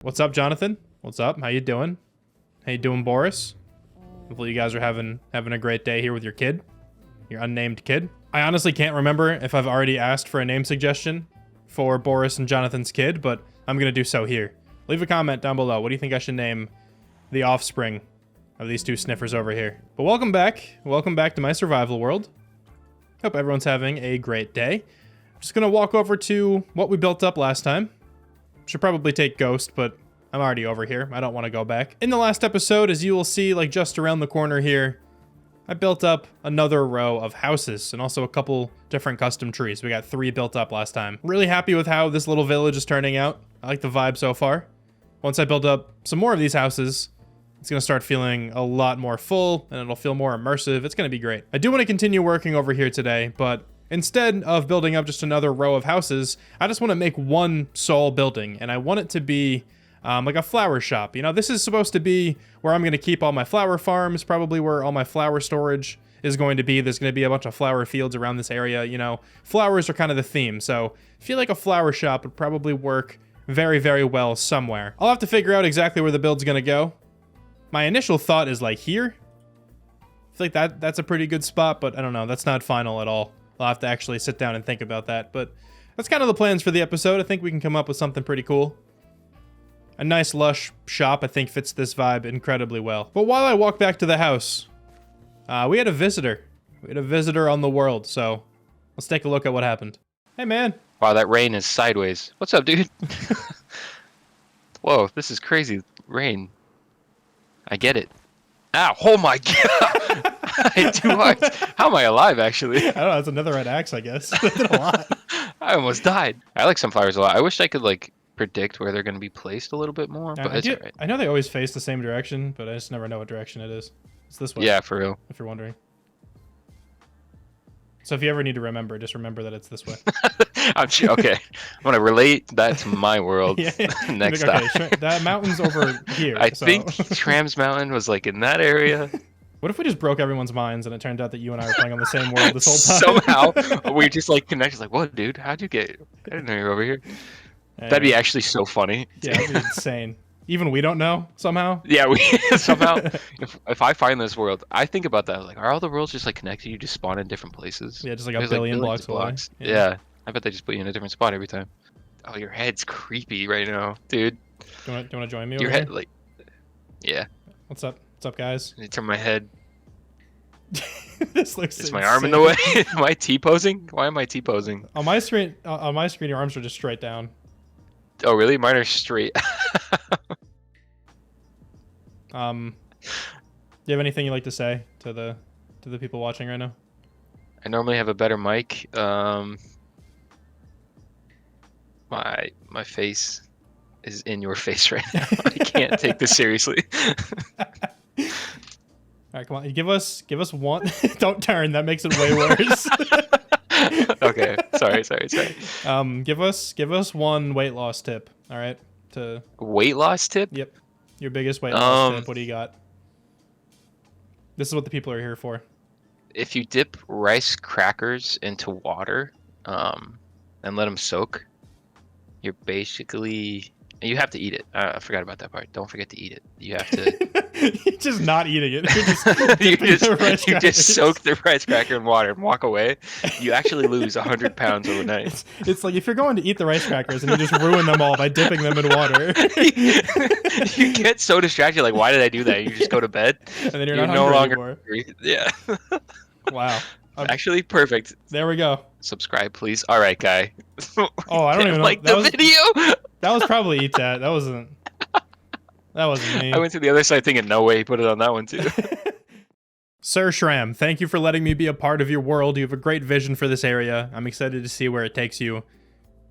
What's up, Jonathan? What's up? How you doing? How you doing, Boris? Hopefully you guys are having a great day here with your kid. Your unnamed kid. I honestly can't remember if I've already asked for a name suggestion for Boris and Jonathan's kid, but I'm gonna do so here. Leave a comment down below. What do you think I should name the offspring of these two sniffers over here? But welcome back. Welcome back to my survival world. Hope everyone's having a great day. I'm just gonna walk over to what we built up last time. Should probably take Ghost, but I'm already over here. I don't want to go back. In the last episode, as you will see, like just around the corner here, I built up another row of houses and also a couple different custom trees. We got 3 built up last time. Really happy with how this little village is turning out. I like the vibe so far. Once I build up some more of these houses, it's gonna start feeling a lot more full and it'll feel more immersive. It's gonna be great. I do want to continue working over here today, but instead of building up just another row of houses, I just want to make one sole building, and I want it to be like a flower shop. You know, this is supposed to be where I'm going to keep all my flower farms, probably where all my flower storage is going to be. There's going to be a bunch of flower fields around this area. You know, flowers are kind of the theme, so I feel like a flower shop would probably work very, very well somewhere. I'll have to figure out exactly where the build's going to go. My initial thought is like here. I feel like that's a pretty good spot, but I don't know. That's not final at all. I'll have to actually sit down and think about that, but that's kind of the plans for the episode. I think we can come up with something pretty cool. A nice lush shop, I think, fits this vibe incredibly well. But while I walk back to the house, we had a visitor. We had a visitor on the world, so let's take a look at what happened. Hey, man. Wow, that rain is sideways. What's up, dude? Whoa, this is crazy rain. I get it. Ow, oh my god! I hit 2 hearts. How am I alive, actually? I don't know, that's another red axe, I guess. That did a lot. I almost died. I like sunflowers a lot. I wish I could, like, predict where they're going to be placed a little bit more, but it's alright. I know they always face the same direction, but I just never know what direction it is. It's this way. Yeah, for real. If you're wondering. So if you ever need to remember, just remember that it's this way. Okay, I'm going to relate that to my world next time. That mountain's over here. I think Shram's mountain was, like, in that area. What if we just broke everyone's minds and it turned out that you and I were playing on the same world this whole time? Somehow, we just like connected. Like, what, dude? How'd you get? I didn't know you were over here. That'd be actually so funny. Yeah, that'd be insane. Even we don't know somehow. Yeah, we somehow. If I find this world, I think about that. Like, are all the worlds just like connected? You just spawn in different places. Yeah, just like a billion blocks away. Yeah, I bet they just put you in a different spot every time. Oh, your head's creepy right now, dude. Do you want to join me? Your over head, here? like, yeah. What's up? What's up, guys? I need to turn my head. This looks. Is my arm in the way? Am I T-posing? Why am I T-posing? On my screen, your arms are just straight down. Oh, really? Mine are straight. Do you have anything you'd like to say to the people watching right now? I normally have a better mic. My face is in your face right now. I can't take this seriously. All right, come on. Give us one. Don't turn. That makes it way worse. Okay. Sorry. Give us one weight loss tip. All right. Weight loss tip? Yep. Your biggest weight loss tip. What do you got? This is what the people are here for. If you dip rice crackers into water, and let them soak, you're basically. You have to eat it. I forgot about that part. Don't forget to eat it. You have to. You're just not eating it. You just soak the rice cracker in water and walk away. You actually lose 100 pounds overnight. It's like if you're going to eat the rice crackers and you just ruin them all by dipping them in water. You get so distracted. Like, why did I do that? You just go to bed. And then you're no longer hungry. Yeah. Wow. Actually, perfect. There we go. Subscribe, please. All right, guy. Oh, I don't even know. Like the video. That was probably Eat That. That wasn't me. I went to the other side thinking, no way, he put it on that one too. Sir Shram, thank you for letting me be a part of your world. You have a great vision for this area. I'm excited to see where it takes you.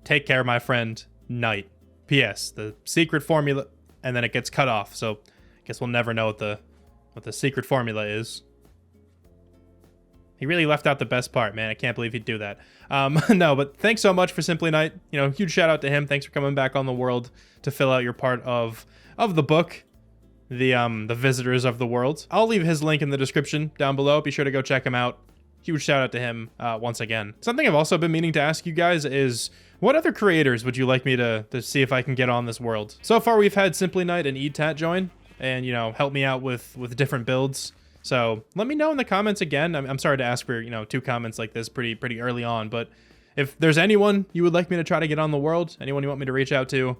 Take care, my friend. Night. P.S. The secret formula, and then it gets cut off. So, I guess we'll never know what the secret formula is. He really left out the best part, man. I can't believe he'd do that. No, but thanks so much for Simply Night. You know, huge shout out to him. Thanks for coming back on the world to fill out your part of the book, the Visitors of the World. I'll leave his link in the description down below. Be sure to go check him out. Huge shout out to him once again. Something I've also been meaning to ask you guys is What other creators would you like me to see if I can get on this world? So far, we've had Simply Knight and ETAT join and, you know, help me out with different builds. So let me know in the comments again. I'm sorry to ask for, you know, 2 comments like this pretty early on, but if there's anyone you would like me to try to get on the world, anyone you want me to reach out to,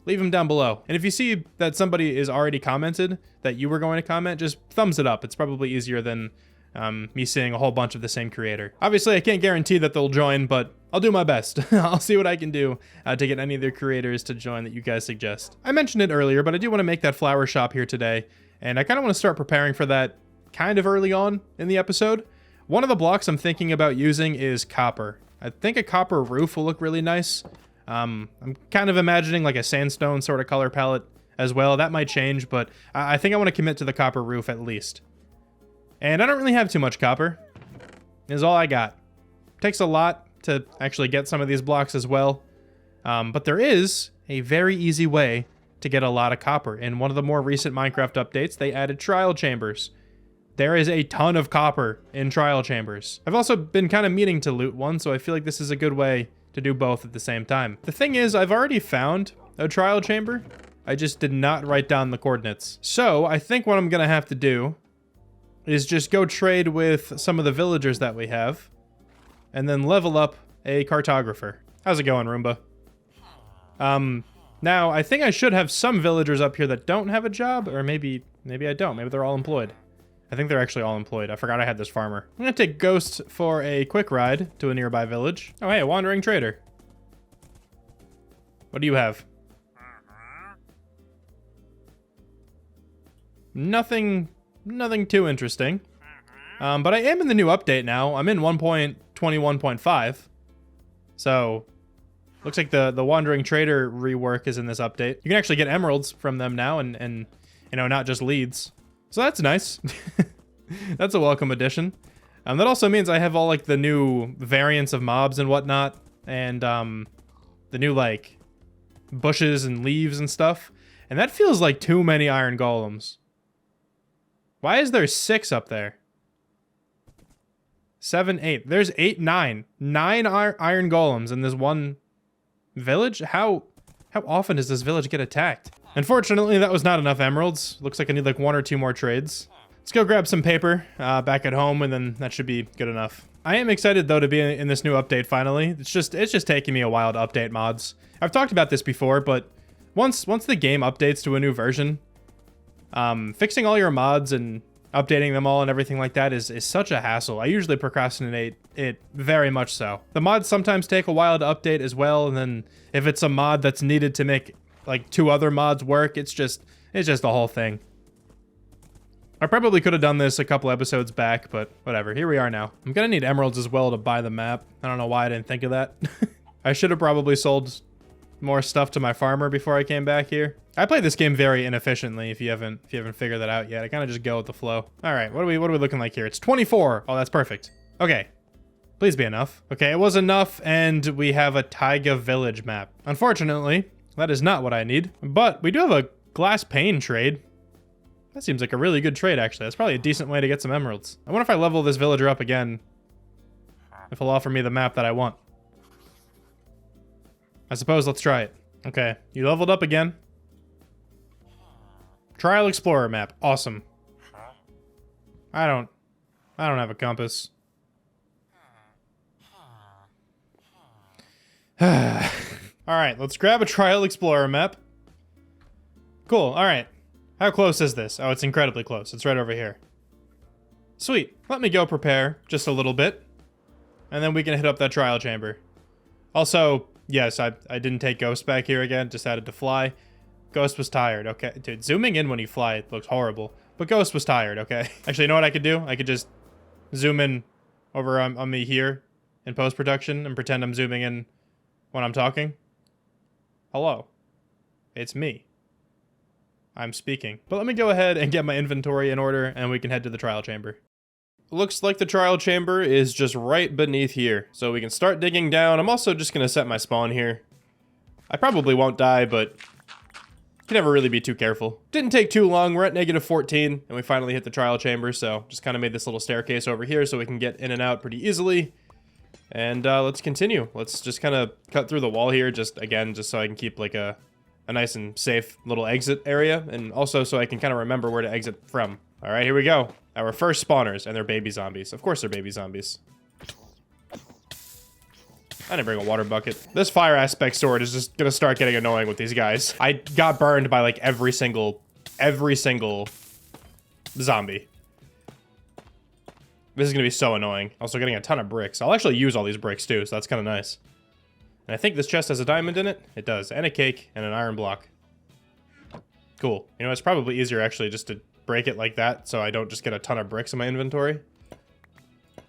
leave them down below. And if you see that somebody is already commented that you were going to comment, just thumbs it up. It's probably easier than me seeing a whole bunch of the same creator. Obviously, I can't guarantee that they'll join, but I'll do my best. I'll see what I can do to get any of the creators to join that you guys suggest. I mentioned it earlier, but I do want to make that flower shop here today, and I kind of want to start preparing for that kind of early on in the episode. One of the blocks I'm thinking about using is copper. I think a copper roof will look really nice. I'm kind of imagining like a sandstone sort of color palette as well. That might change, but I think I want to commit to the copper roof at least. And I don't really have too much copper. Is all I got. Takes a lot to actually get some of these blocks as well. But there is a very easy way to get a lot of copper. In one of the more recent Minecraft updates, they added trial chambers. There is a ton of copper in trial chambers. I've also been kind of meaning to loot one, so I feel like this is a good way to do both at the same time. The thing is, I've already found a trial chamber. I just did not write down the coordinates. So I think what I'm gonna have to do is just go trade with some of the villagers that we have and then level up a cartographer. How's it going, Roomba? Now I think I should have some villagers up here that don't have a job, or maybe I don't. Maybe they're all employed. I think they're actually all employed. I forgot I had this farmer. I'm gonna take Ghost for a quick ride to a nearby village. Oh, hey, a wandering trader. What do you have? Nothing too interesting. But I am in the new update now. I'm in 1.21.5. So, looks like the wandering trader rework is in this update. You can actually get emeralds from them now and you know, not just leads. So that's nice. That's a welcome addition. That also means I have all like the new variants of mobs and whatnot, and the new like bushes and leaves and stuff. And that feels like too many iron golems. Why is there 6 up there? 7, 8. There's 8, 9. 9 iron golems in this one village? How often does this village get attacked? Unfortunately, that was not enough emeralds. Looks like I need like 1 or 2 more trades. Let's go grab some paper back at home, and then that should be good enough. I am excited though to be in this new update finally. It's just taking me a while to update mods. I've talked about this before, but once the game updates to a new version, fixing all your mods and updating them all and everything like that is such a hassle. I usually procrastinate it very much so. The mods sometimes take a while to update as well, and then if it's a mod that's needed to make like 2 other mods work, it's just the whole thing. I probably could have done this a couple episodes back, but whatever, here we are now. I'm gonna need emeralds as well to buy the map. I don't know why I didn't think of that. I should have probably sold more stuff to my farmer before I came back here. I play this game very inefficiently if you haven't figured that out yet. I kind of just go with the flow. All right, what are we looking like here? It's 24. Oh, that's perfect. Okay. Please be enough. Okay, it was enough, and we have a taiga village map. Unfortunately, that is not what I need, but we do have a glass pane trade. That seems like a really good trade, actually. That's probably a decent way to get some emeralds. I wonder if I level this villager up again, if he'll offer me the map that I want. I suppose let's try it. Okay, you leveled up again. Trial Explorer map, awesome. I don't have a compass. All right, let's grab a Trial Explorer map. Cool, all right. How close is this? Oh, it's incredibly close. It's right over here. Sweet, let me go prepare just a little bit, and then we can hit up that trial chamber. Also, yes, I didn't take Ghost back here again, decided to fly. Ghost was tired, okay? Dude, zooming in when you fly, it looks horrible. But Ghost was tired, okay? Actually, you know what I could do? I could just zoom in over on me here in post-production and pretend I'm zooming in when I'm talking. Hello. It's me. I'm speaking. But let me go ahead and get my inventory in order, and we can head to the trial chamber. Looks like the trial chamber is just right beneath here, so we can start digging down. I'm also just going to set my spawn here. I probably won't die, but you can never really be too careful. Didn't take too long. We're at -14, and we finally hit the trial chamber, so just kind of made this little staircase over here so we can get in and out pretty easily. And let's continue. Let's just kind of cut through the wall here, just so I can keep like a nice and safe little exit area, and also so I can kind of remember where to exit from. All right, here we go. Our first spawners, and they're baby zombies. Of course they're baby zombies. I didn't bring a water bucket. This fire aspect sword is just gonna start getting annoying with these guys. I got burned by like every single zombie. This is gonna be so annoying. Also getting a ton of bricks. I'll actually use all these bricks too, so that's kind of nice. And I think this chest has a diamond in it. It does, and a cake, and an iron block. Cool. You know, it's probably easier actually just to break it like that, so I don't just get a ton of bricks in my inventory.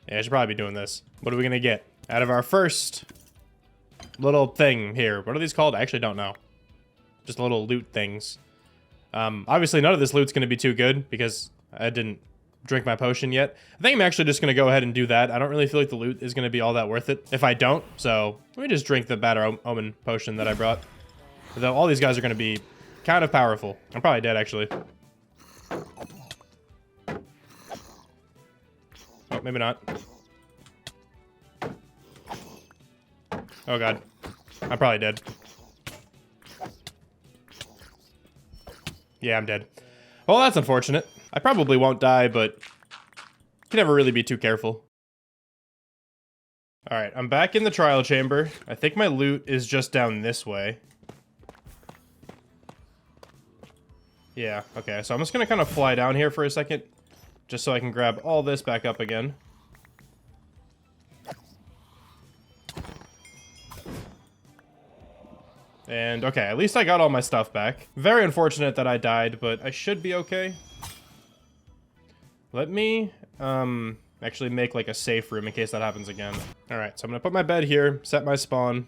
Yeah, I should probably be doing this. What are we gonna get out of our first little thing here? What are these called? I actually don't know. Just little loot things. Obviously none of this loot's gonna be too good because I didn't drink my potion yet. I think I'm actually just gonna go ahead and do that. I don't really feel like the loot is gonna be all that worth it if I don't, so let me just drink the bad omen potion that I brought. Though all these guys are gonna be kind of powerful. I'm probably dead actually. Oh, maybe not. Oh god. I'm probably dead. Yeah, I'm dead. Well, that's unfortunate. I probably won't die, but you can never really be too careful. Alright, I'm back in the trial chamber. I think my loot is just down this way. Yeah, okay, so I'm just gonna kind of fly down here for a second, just so I can grab all this back up again. And, okay, at least I got all my stuff back. Very unfortunate that I died, but I should be okay. Let me, actually make, like, a safe room in case that happens again. Alright, so I'm gonna put my bed here, set my spawn.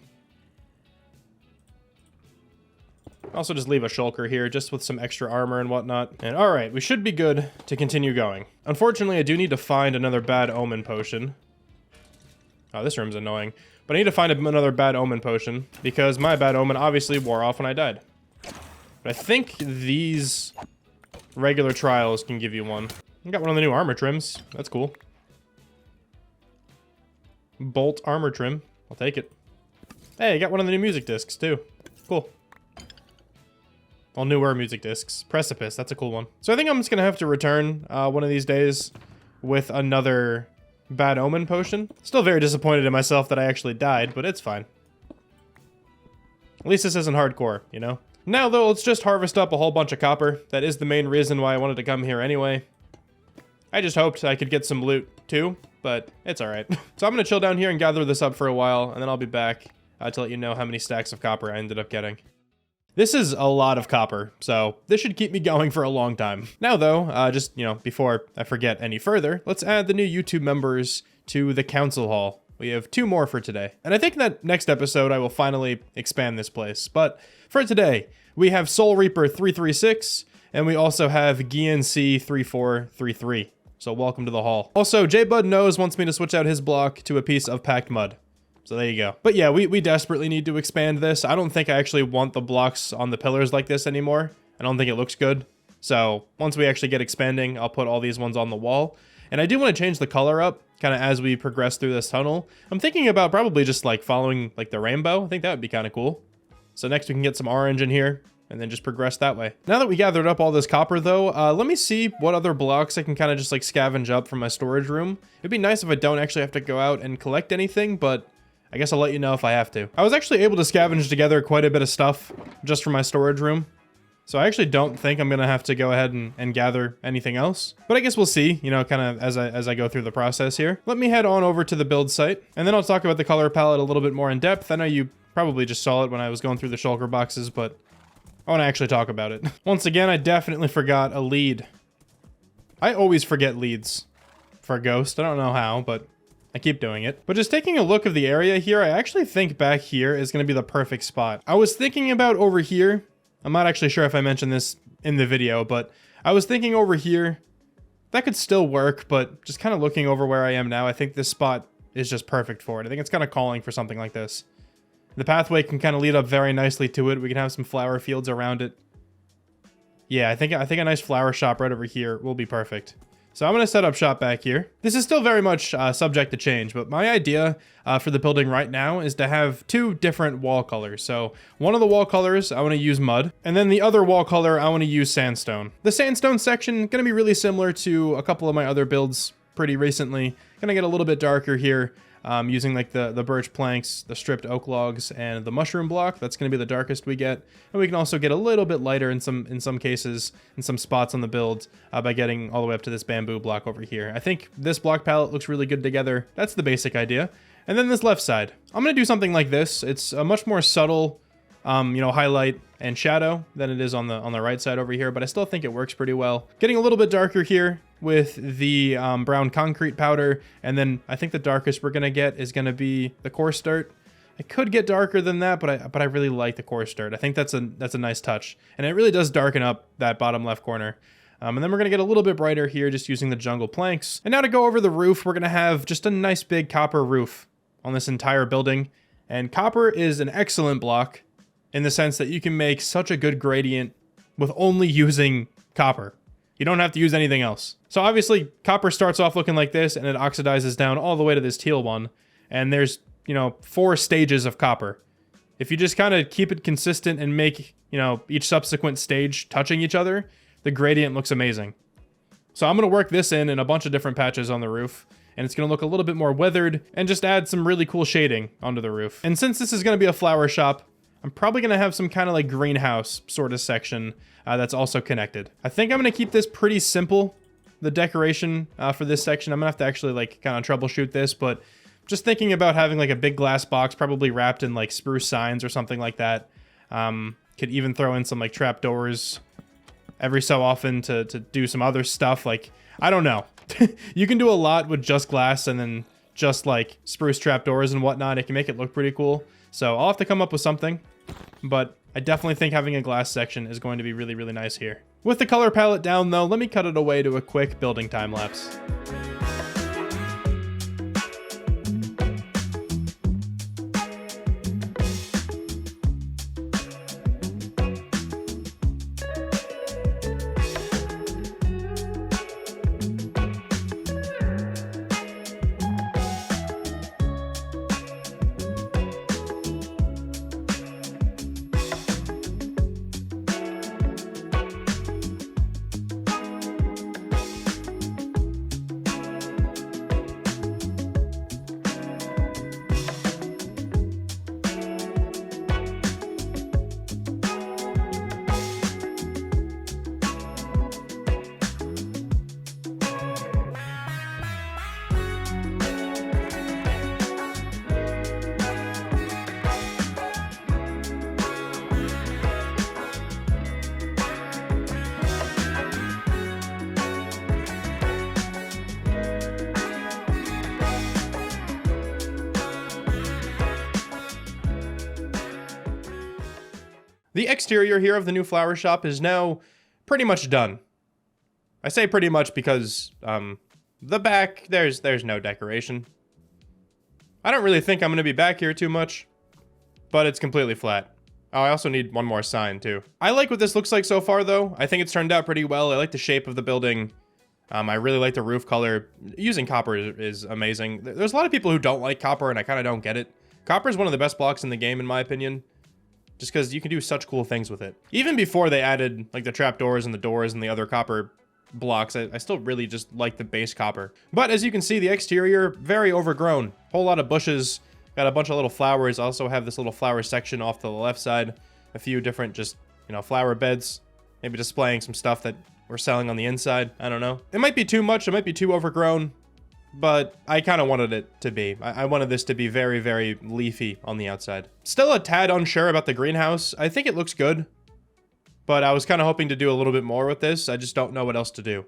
Also just leave a shulker here, just with some extra armor and whatnot. And alright, we should be good to continue going. Unfortunately, I do need to find another bad omen potion. Oh, this room's annoying. But I need to find another bad omen potion, because my bad omen obviously wore off when I died. But I think these regular trials can give you one. I got one of the new armor trims. That's cool. Bolt armor trim. I'll take it. Hey, I got one of the new music discs, too. Cool. All newer music discs. Precipice, that's a cool one. So I think I'm just gonna have to return one of these days with another bad omen potion. Still very disappointed in myself that I actually died, but it's fine. At least this isn't hardcore, you know? Now, though, let's just harvest up a whole bunch of copper. That is the main reason why I wanted to come here anyway. I just hoped I could get some loot, too, but it's alright. So I'm gonna chill down here and gather this up for a while, and then I'll be back to let you know how many stacks of copper I ended up getting. This is a lot of copper, so this should keep me going for a long time. Now though, just, you know, before I forget any further, let's add the new YouTube members to the council hall. We have 2 more for today. And I think that next episode I will finally expand this place. But for today, we have Soul Reaper 336, and we also have GNC 3433. So welcome to the hall. Also, J-Bud Knows wants me to switch out his block to a piece of packed mud. So there you go. But yeah, we desperately need to expand this. I don't think I actually want the blocks on the pillars like this anymore. I don't think it looks good. So once we actually get expanding, I'll put all these ones on the wall. And I do want to change the color up kind of as we progress through this tunnel. I'm thinking about probably just like following like the rainbow. I think that would be kind of cool. So next we can get some orange in here and then just progress that way. Now that we gathered up all this copper though, let me see what other blocks I can kind of just like scavenge up from my storage room. It'd be nice if I don't actually have to go out and collect anything, but I guess I'll let you know if I have to. I was actually able to scavenge together quite a bit of stuff just from my storage room. So I actually don't think I'm gonna have to go ahead and gather anything else. But I guess we'll see, you know, kind of as I go through the process here. Let me head on over to the build site, and then I'll talk about the color palette a little bit more in depth. I know you probably just saw it when I was going through the shulker boxes, but I want to actually talk about it. Once again, I definitely forgot a lead. I always forget leads for a ghost. I don't know how, but I keep doing it. But just taking a look of the area here, I actually think back here is going to be the perfect spot. I was thinking about over here. I'm not actually sure if I mentioned this in the video, but I was thinking over here. That could still work, but just kind of looking over where I am now, I think this spot is just perfect for it. I think it's kind of calling for something like this. The pathway can kind of lead up very nicely to it. We can have some flower fields around it. Yeah, I think a nice flower shop right over here will be perfect. So I'm going to set up shop back here. This is still very much subject to change, but my idea for the building right now is to have 2 different wall colors. So one of the wall colors, I want to use mud, and then the other wall color, I want to use sandstone. The sandstone section, going to be really similar to a couple of my other builds pretty recently. Going to get a little bit darker here. Using like the birch planks, the stripped oak logs, and the mushroom block. That's going to be the darkest we get. And we can also get a little bit lighter in some cases, in some spots on the build, by getting all the way up to this bamboo block over here. I think this block palette looks really good together. That's the basic idea. And then this left side. I'm going to do something like this. It's a much more subtle, highlight and shadow than it is on the right side over here, but I still think it works pretty well. Getting a little bit darker here with the brown concrete powder, and then I think the darkest we're gonna get is gonna be the coarse dirt. I could get darker than that, but I really like the coarse dirt. I think that's a nice touch, and it really does darken up that bottom left corner. And then we're gonna get a little bit brighter here, just using the jungle planks. And now to go over the roof, we're gonna have just a nice big copper roof on this entire building. And copper is an excellent block in the sense that you can make such a good gradient with only using copper. You don't have to use anything else. So obviously copper starts off looking like this, and it oxidizes down all the way to this teal one. And there's, 4 stages of copper. If you just kind of keep it consistent and make, each subsequent stage touching each other, the gradient looks amazing. So I'm gonna work this in a bunch of different patches on the roof, and it's gonna look a little bit more weathered and just add some really cool shading onto the roof. And since this is gonna be a flower shop, I'm probably gonna have some kind of like greenhouse sort of section that's also connected. I think I'm gonna keep this pretty simple, the decoration for this section. I'm gonna have to actually like kind of troubleshoot this, but just thinking about having like a big glass box probably wrapped in like spruce signs or something like that. Could even throw in some like trap doors every so often to do some other stuff. Like, I don't know. You can do a lot with just glass and then just like spruce trap doors and whatnot. It can make it look pretty cool. So I'll have to come up with something, but I definitely think having a glass section is going to be really, really nice here. With the color palette down though, let me cut it away to a quick building time lapse. The exterior here of the new flower shop is now pretty much done. I say pretty much because the back, there's no decoration. I don't really think I'm going to be back here too much, but it's completely flat. Oh, I also need one more sign too. I like what this looks like so far though. I think it's turned out pretty well. I like the shape of the building. I really like the roof color. Using copper is amazing. There's a lot of people who don't like copper, and I kind of don't get it. Copper is one of the best blocks in the game, in my opinion. Just because you can do such cool things with it. Even before they added like the trapdoors and the doors and the other copper blocks, I still really just like the base copper. But as you can see, the exterior, very overgrown. Whole lot of bushes, got a bunch of little flowers. Also have this little flower section off to the left side. A few different just, flower beds. Maybe displaying some stuff that we're selling on the inside. I don't know. It might be too much, it might be too overgrown, but I kind of wanted it to be. I wanted this to be very, very leafy on the outside. Still a tad unsure about the greenhouse. I think it looks good, but I was kind of hoping to do a little bit more with this. I just don't know what else to do.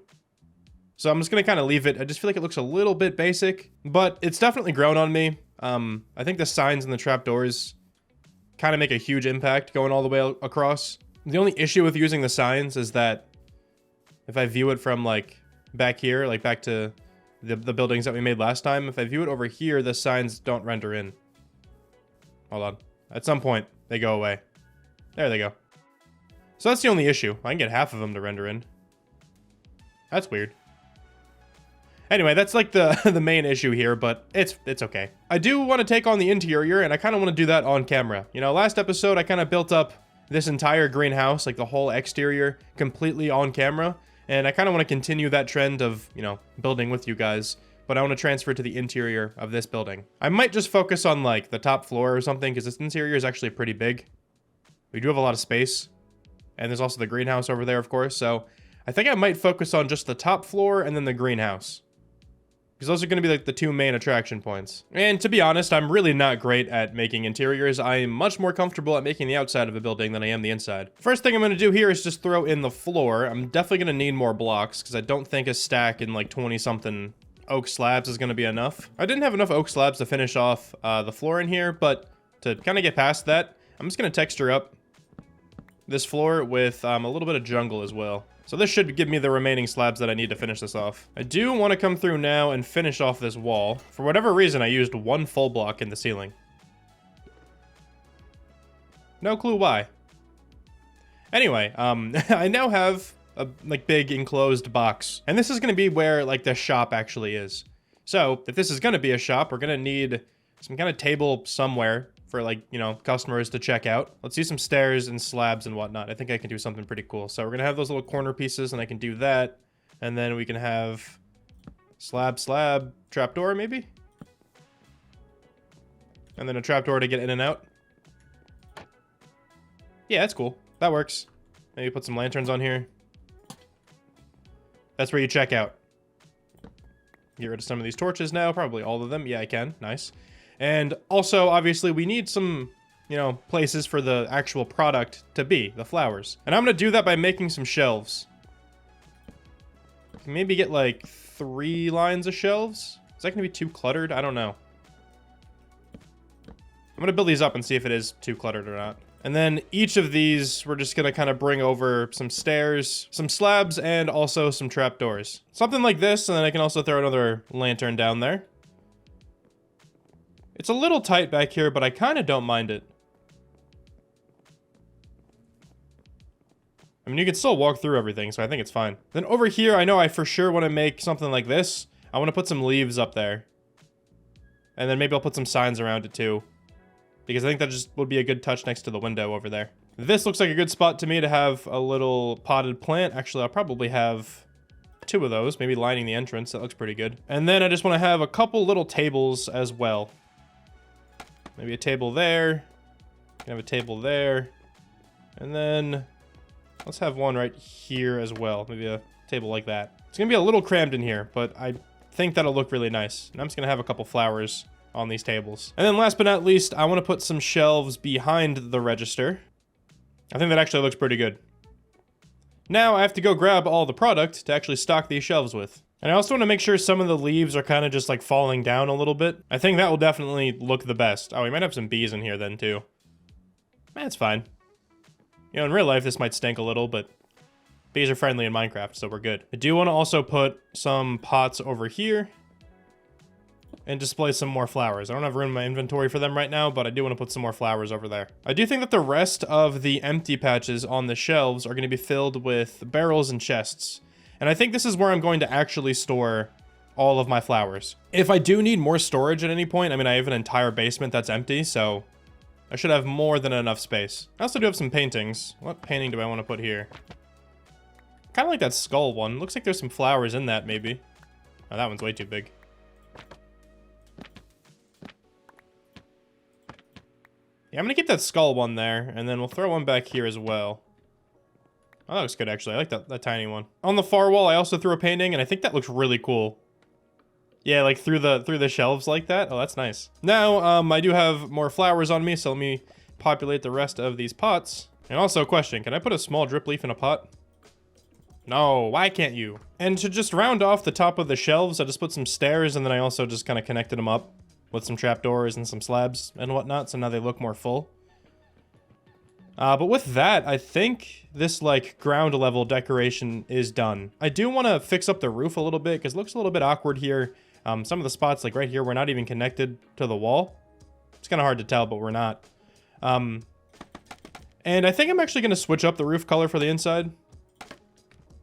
So I'm just going to kind of leave it. I just feel like it looks a little bit basic, but it's definitely grown on me. I think the signs and the trapdoors kind of make a huge impact going all the way across. The only issue with using the signs is that if I view it from like back here, like back to the buildings that we made last time, if I view it over here, the signs don't render in. Hold on. At some point, they go away. There they go. So that's the only issue. I can get half of them to render in. That's weird. Anyway, that's like the the main issue here, but it's okay. I do want to take on the interior, and I kind of want to do that on camera. You know, last episode I kind of built up this entire greenhouse, like the whole exterior, completely on camera, and I kind of want to continue that trend of, you know, building with you guys, but I want to transfer to the interior of this building. I might just focus on like the top floor or something, because this interior is actually pretty big. We do have a lot of space, and there's also the greenhouse over there, of course, so I think I might focus on just the top floor and then the greenhouse, because those are going to be like the two main attraction points. And to be honest, I'm really not great at making interiors. I am much more comfortable at making the outside of a building than I am the inside. First thing I'm going to do here is just throw in the floor. I'm definitely going to need more blocks, because I don't think a stack in like 20-something oak slabs is going to be enough. I didn't have enough oak slabs to finish off the floor in here, but to kind of get past that, I'm just going to texture up this floor with a little bit of jungle as well. So this should give me the remaining slabs that I need to finish this off. I do want to come through now and finish off this wall. For whatever reason, I used one full block in the ceiling. No clue why. Anyway, I now have a like big enclosed box. And this is going to be where like the shop actually is. So if this is going to be a shop, we're going to need some kind of table somewhere for like, you know, customers to check out. Let's see some stairs and slabs and whatnot. I think I can do something pretty cool. So we're gonna have those little corner pieces, and I can do that. And then we can have slab, trapdoor maybe? And then a trapdoor to get in and out. Yeah, that's cool. That works. Maybe put some lanterns on here. That's where you check out. Get rid of some of these torches now, probably all of them. Yeah, I can. Nice. And also, obviously, we need some, you know, places for the actual product to be, the flowers. And I'm going to do that by making some shelves. Maybe get like 3 lines of shelves. Is that going to be too cluttered? I don't know. I'm going to build these up and see if it is too cluttered or not. And then each of these, we're just going to kind of bring over some stairs, some slabs, and also some trapdoors. Something like this, and then I can also throw another lantern down there. It's a little tight back here, but I kind of don't mind it. I mean, you can still walk through everything, so I think it's fine. Then over here, I know I for sure want to make something like this. I want to put some leaves up there. And then maybe I'll put some signs around it too, because I think that just would be a good touch next to the window over there. This looks like a good spot to me to have a little potted plant. Actually, I'll probably have 2 of those, maybe lining the entrance. That looks pretty good. And then I just want to have a couple little tables as well. Maybe a table there. Can have a table there. And then let's have one right here as well. Maybe a table like that. It's gonna be a little crammed in here, but I think that'll look really nice. And I'm just gonna have a couple flowers on these tables. And then last but not least, I want to put some shelves behind the register. I think that actually looks pretty good. Now I have to go grab all the product to actually stock these shelves with. And I also want to make sure some of the leaves are kind of just like falling down a little bit. I think that will definitely look the best. Oh, we might have some bees in here then too. That's fine. You know, in real life this might stink a little, but bees are friendly in Minecraft, so we're good. I do want to also put some pots over here and display some more flowers. I don't have room in my inventory for them right now, but I do want to put some more flowers over there. I do think that the rest of the empty patches on the shelves are going to be filled with barrels and chests. And I think this is where I'm going to actually store all of my flowers. If I do need more storage at any point, I mean, I have an entire basement that's empty, so I should have more than enough space. I also do have some paintings. What painting do I want to put here? Kind of like that skull one. Looks like there's some flowers in that, maybe. Oh, that one's way too big. Yeah, I'm gonna keep that skull one there, and then we'll throw one back here as well. Oh, that looks good, actually. I like that tiny one. On the far wall, I also threw a painting, and I think that looks really cool. Yeah, like through the shelves like that. Oh, that's nice. Now, I do have more flowers on me, so let me populate the rest of these pots. And also, question, can I put a small drip leaf in a pot? No, why can't you? And to just round off the top of the shelves, I just put some stairs, and then I also just kind of connected them up with some trapdoors and some slabs and whatnot, so now they look more full. But with that, I think this, like, ground level decoration is done. I do want to fix up the roof a little bit, because it looks a little bit awkward here. Some of the spots, like right here, we're not even connected to the wall. It's kind of hard to tell, but we're not. And I think I'm actually going to switch up the roof color for the inside.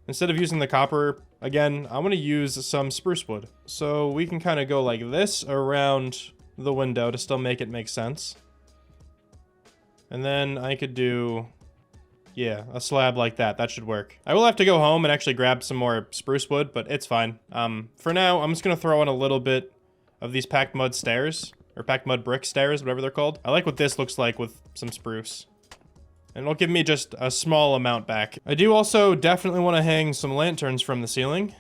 Instead of using the copper Again, I want to use some spruce wood. So we can kind of go like this around the window to still make it make sense. And then I could do, yeah, a slab like that. That should work. I will have to go home and actually grab some more spruce wood, but it's fine. For now, I'm just going to throw in a little bit of these packed mud stairs, or packed mud brick stairs, whatever they're called. I like what this looks like with some spruce. And it'll give me just a small amount back. I do also definitely want to hang some lanterns from the ceiling.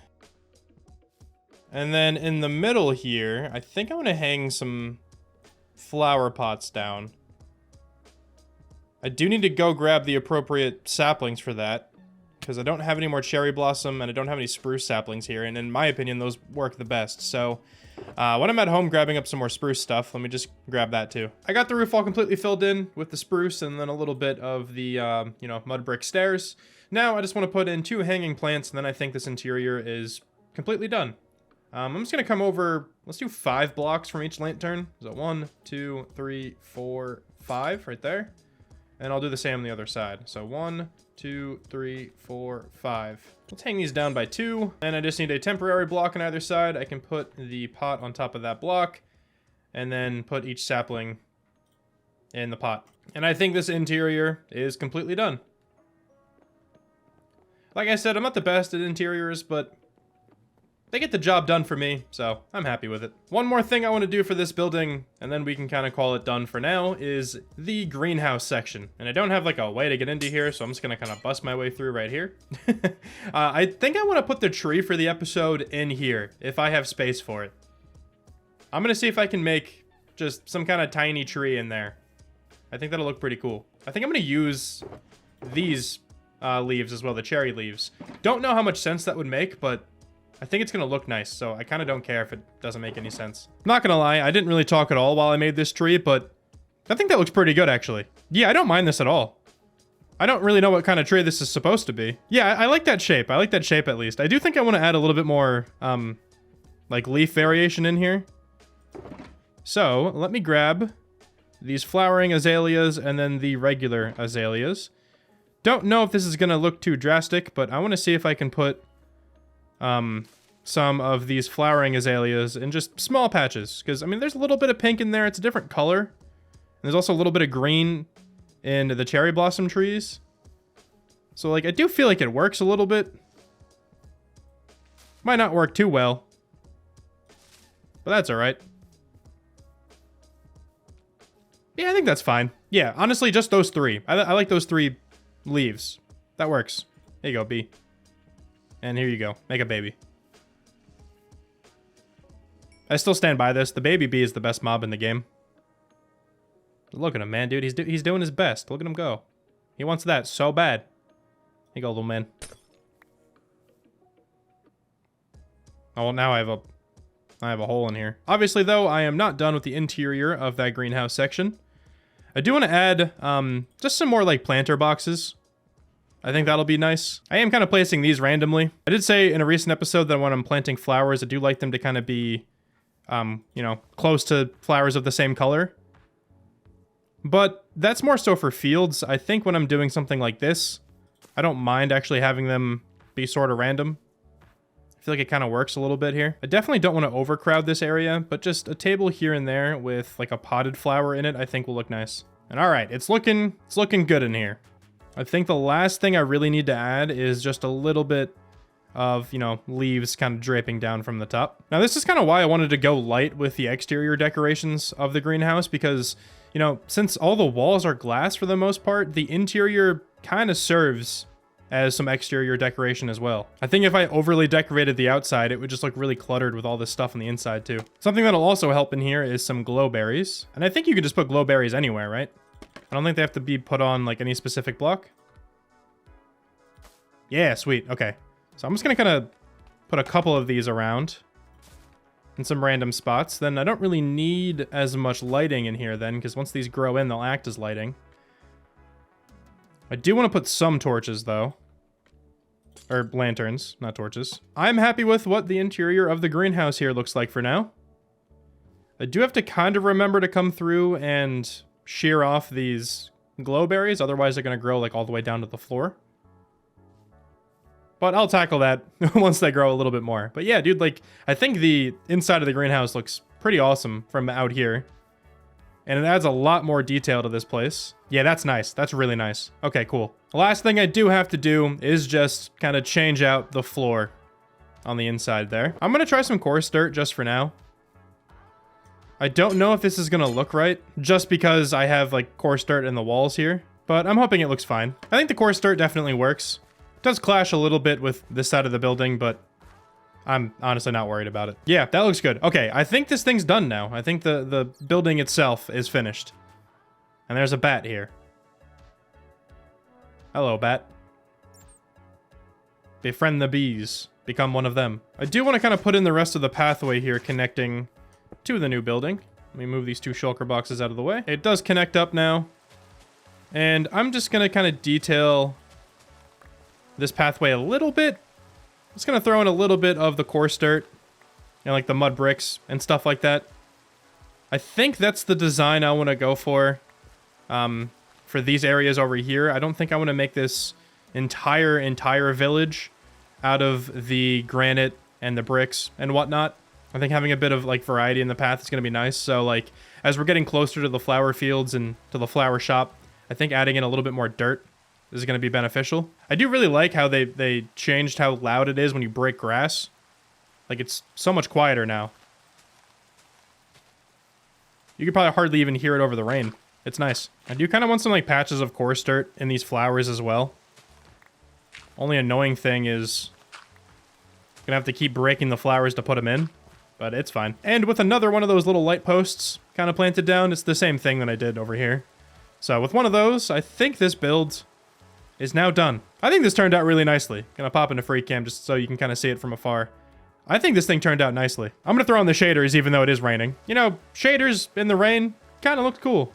And then in the middle here, I think I want to hang some flower pots down. I do need to go grab the appropriate saplings for that, because I don't have any more cherry blossom and I don't have any spruce saplings here, and in my opinion, those work the best. So when I'm at home grabbing up some more spruce stuff, let me just grab that too. I got the roof all completely filled in with the spruce and then a little bit of the, you know, mud brick stairs. Now I just want to put in 2 hanging plants, and then I think this interior is completely done. I'm just going to come over, let's do 5 blocks from each lantern. So 1, 2, 3, 4, 5 right there. And I'll do the same on the other side. So 1, 2, 3, 4, 5. Let's hang these down by 2. And I just need a temporary block on either side. I can put the pot on top of that block and then put each sapling in the pot. And I think this interior is completely done. Like I said, I'm not the best at interiors, but they get the job done for me, so I'm happy with it. One more thing I want to do for this building, and then we can kind of call it done for now, is the greenhouse section. And I don't have like a way to get into here, so I'm just going to kind of bust my way through right here. I think I want to put the tree for the episode in here, if I have space for it. I'm going to see if I can make just some kind of tiny tree in there. I think that'll look pretty cool. I think I'm going to use these leaves as well, the cherry leaves. Don't know how much sense that would make, but I think it's going to look nice, so I kind of don't care if it doesn't make any sense. Not going to lie, I didn't really talk at all while I made this tree, but I think that looks pretty good, actually. Yeah, I don't mind this at all. I don't really know what kind of tree this is supposed to be. Yeah, I like that shape. I like that shape, at least. I do think I want to add a little bit more, like, leaf variation in here. So, let me grab these flowering azaleas and then the regular azaleas. Don't know if this is going to look too drastic, but I want to see if I can put some of these flowering azaleas in just small patches, because I mean there's a little bit of pink in there, it's a different color, and there's also a little bit of green in the cherry blossom trees, so like I do feel like it works a little bit. Might not work too well, but that's all right. Yeah, I think that's fine. Yeah, honestly, just those 3. I like those 3 leaves. That works. There you go, B. And here you go. Make a baby. I still stand by this. The baby bee is the best mob in the game. Look at him, man, dude. He's doing his best. Look at him go. He wants that so bad. Here you go, little man. Oh, well, now I have a hole in here. Obviously, though, I am not done with the interior of that greenhouse section. I do want to add just some more, like, planter boxes. I think that'll be nice. I am kind of placing these randomly. I did say in a recent episode that when I'm planting flowers, I do like them to kind of be, you know, close to flowers of the same color. But that's more so for fields. I think when I'm doing something like this, I don't mind actually having them be sort of random. I feel like it kind of works a little bit here. I definitely don't want to overcrowd this area, but just a table here and there with like a potted flower in it, I think will look nice. And all right, it's looking good in here. I think the last thing I really need to add is just a little bit of, you know, leaves kind of draping down from the top. Now, this is kind of why I wanted to go light with the exterior decorations of the greenhouse, because, you know, since all the walls are glass for the most part, the interior kind of serves as some exterior decoration as well. I think if I overly decorated the outside, it would just look really cluttered with all this stuff on the inside too. Something that'll also help in here is some glow berries. And I think you could just put glow berries anywhere, right? I don't think they have to be put on, like, any specific block. Yeah, sweet. Okay. So I'm just going to kind of put a couple of these around in some random spots. Then I don't really need as much lighting in here then, because once these grow in, they'll act as lighting. I do want to put some torches, though. Or lanterns, not torches. I'm happy with what the interior of the greenhouse here looks like for now. I do have to kind of remember to come through and shear off these glow berries, otherwise they're going to grow like all the way down to the floor. But I'll tackle that once they grow a little bit more. But yeah, dude, like, I think the inside of the greenhouse looks pretty awesome from out here. And it adds a lot more detail to this place. Yeah, that's nice. That's really nice. Okay, cool. The last thing I do have to do is just kind of change out the floor on the inside there. I'm going to try some coarse dirt just for now. I don't know if this is going to look right, just because I have, like, coarse dirt in the walls here. But I'm hoping it looks fine. I think the coarse dirt definitely works. It does clash a little bit with this side of the building, but I'm honestly not worried about it. Yeah, that looks good. Okay, I think this thing's done now. I think the building itself is finished. And there's a bat here. Hello, bat. Befriend the bees. Become one of them. I do want to kind of put in the rest of the pathway here connecting to the new building. Let me move these 2 shulker boxes out of the way. It does connect up now. And I'm just going to kind of detail this pathway a little bit. Just going to throw in a little bit of the coarse dirt and like the mud bricks and stuff like that. I think that's the design I want to go for these areas over here. I don't think I want to make this entire village out of the granite and the bricks and whatnot. I think having a bit of like variety in the path is going to be nice. So like as we're getting closer to the flower fields and to the flower shop, I think adding in a little bit more dirt is going to be beneficial. I do really like how they changed how loud it is when you break grass. Like, it's so much quieter now. You could probably hardly even hear it over the rain. It's nice. I do kind of want some, like, patches of coarse dirt in these flowers as well. Only annoying thing is gonna have to keep breaking the flowers to put them in, but it's fine. And with another one of those little light posts kind of planted down, it's the same thing that I did over here. So with one of those, I think this build is now done. I think this turned out really nicely. Gonna pop into free cam just so you can kind of see it from afar. I think this thing turned out nicely. I'm gonna throw on the shaders even though it is raining. You know, shaders in the rain kind of looked cool.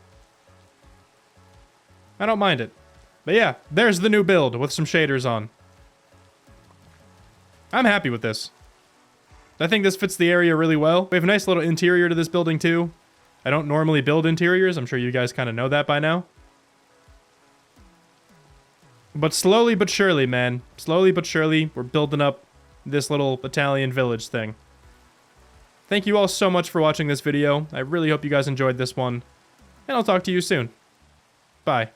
I don't mind it. But yeah, there's the new build with some shaders on. I'm happy with this. I think this fits the area really well. We have a nice little interior to this building too. I don't normally build interiors. I'm sure you guys kind of know that by now. But slowly but surely, man. Slowly but surely, we're building up this little Italian village thing. Thank you all so much for watching this video. I really hope you guys enjoyed this one. And I'll talk to you soon. Bye.